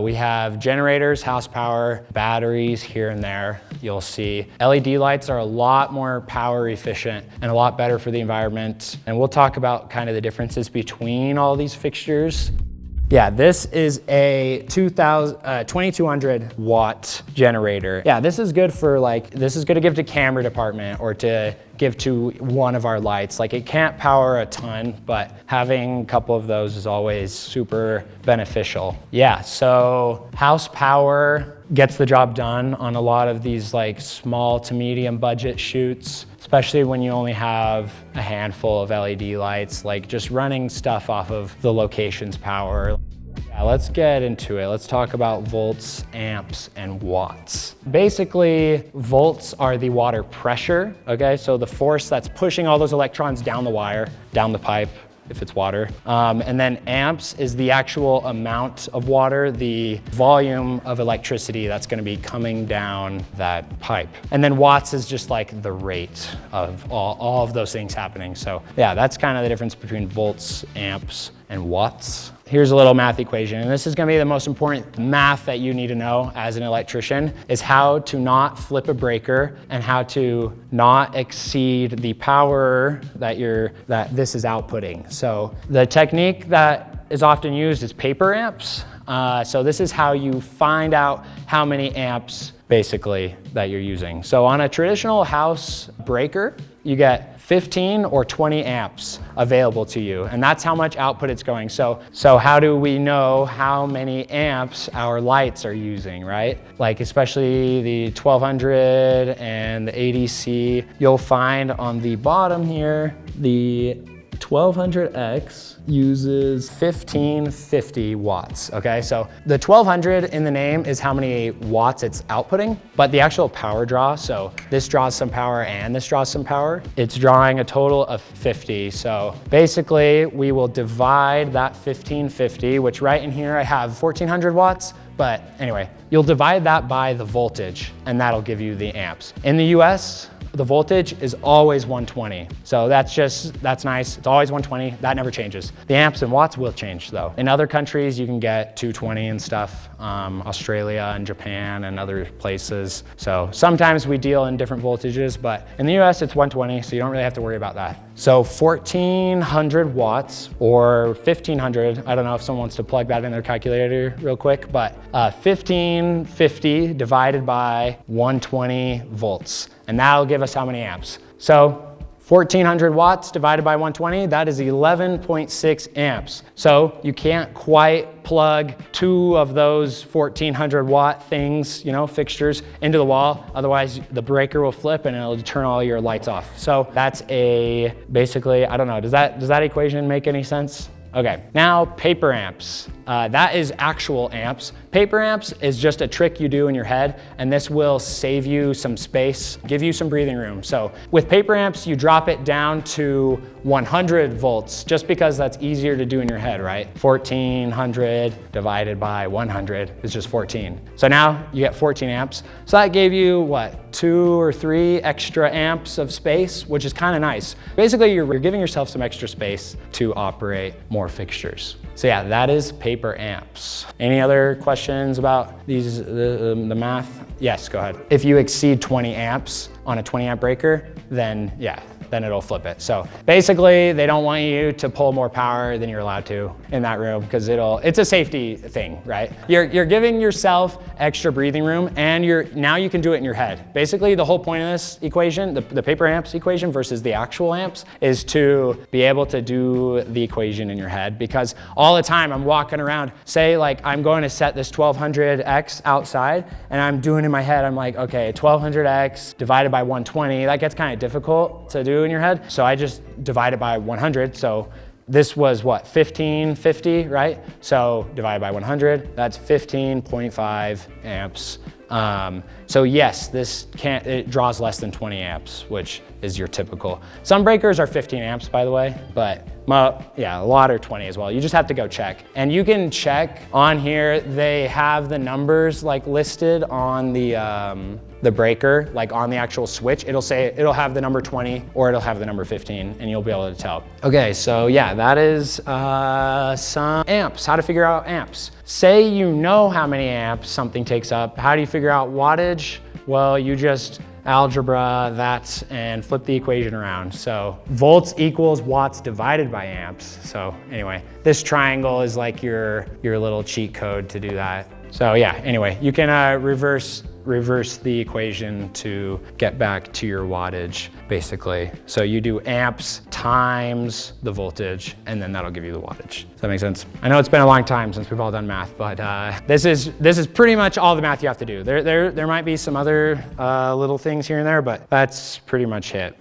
We have generators, house power, batteries here and there. You'll see LED lights are a lot more power efficient and a lot better for the environment. And we'll talk about kind of the differences between all these fixtures. Yeah, this is a 2200 watt generator. Yeah, this is good for this is good to give to camera department or to give to one of our lights. Like, it can't power a ton, but having a couple of those is always super beneficial. Yeah, so house power gets the job done on a lot of these small to medium budget shoots, especially when you only have a handful of LED lights, just running stuff off of the location's power. Yeah, let's get into it. Let's talk about volts, amps, and watts. Basically, volts are the water pressure, okay? So the force that's pushing all those electrons down the wire, down the pipe, if it's water. And then amps is the actual amount of water, the volume of electricity that's gonna be coming down that pipe. And then watts is just the rate of all of those things happening. So yeah, that's kind of the difference between volts, amps, and watts. Here's a little math equation, and this is gonna be the most important math that you need to know as an electrician, is how to not flip a breaker and how to not exceed the power that this is outputting. So the technique that is often used is paper amps. So this is how you find out how many amps basically that you're using. So on a traditional house breaker, you get 15 or 20 amps available to you, and that's how much output it's going. So how do we know how many amps our lights are using, right? Especially the 1200 and the ADC, you'll find on the bottom here, the 1200X uses 1550 watts, okay? So the 1200 in the name is how many watts it's outputting, but the actual power draw, so this draws some power and this draws some power, it's drawing a total of 50. So basically we will divide that 1550, which right in here I have 1400 watts, but anyway, you'll divide that by the voltage and that'll give you the amps. In the US, the voltage is always 120. So that's nice. It's always 120. That never changes. The amps and watts will change though. In other countries, you can get 220 and stuff, Australia and Japan and other places. So sometimes we deal in different voltages, but in the US, it's 120, so you don't really have to worry about that. So 1400 watts or 1500, I don't know if someone wants to plug that in their calculator real quick, but 1550 divided by 120 volts. And that'll give us how many amps. So 1400 watts divided by 120, that is 11.6 amps. So you can't quite plug two of those 1400 watt things, fixtures into the wall. Otherwise the breaker will flip and it'll turn all your lights off. So that's basically, I don't know, does that equation make any sense? Okay, now paper amps. That is actual amps. Paper amps is just a trick you do in your head, and this will save you some space, give you some breathing room. So with paper amps, you drop it down to 100 volts, just because that's easier to do in your head, right? 1400 divided by 100 is just 14. So now you get 14 amps. So that gave you, what, 2 or 3 extra amps of space, which is kind of nice. Basically, you're giving yourself some extra space to operate more fixtures. So yeah, that is paper amps. Any other questions about the math? Yes, go ahead. If you exceed 20 amps on a 20 amp breaker, then yeah, then it'll flip it. So basically, they don't want you to pull more power than you're allowed to in that room because it's a safety thing, right? You're giving yourself extra breathing room, and now you can do it in your head. Basically, the whole point of this equation, the paper amps equation versus the actual amps, is to be able to do the equation in your head, because all the time I'm walking around, say I'm going to set this 1200X outside, and I'm doing in my head, I'm like, okay, 1200X divided by 120, that gets kind of difficult to do in your head. So I just divide it by 100. So this was what, 1550, right? So divided by 100, that's 15.5 amps. So yes, it draws less than 20 amps, which is your typical. Some breakers are 15 amps, by the way, but yeah, a lot are 20 as well. You just have to go check. And you can check on here, they have the numbers listed on the the breaker, like on the actual switch, it'll have the number 20 or it'll have the number 15 and you'll be able to tell. Okay, so yeah, that is some amps, how to figure out amps. Say you know how many amps something takes up. How do you figure out wattage? Well, you just algebra that and flip the equation around. So volts equals watts divided by amps. So anyway, this triangle is like your little cheat code to do that. So yeah, anyway, you can reverse the equation to get back to your wattage, basically. So you do amps times the voltage, and then that'll give you the wattage. Does that make sense? I know it's been a long time since we've all done math, but this is pretty much all the math you have to do. There might be some other little things here and there, but that's pretty much it.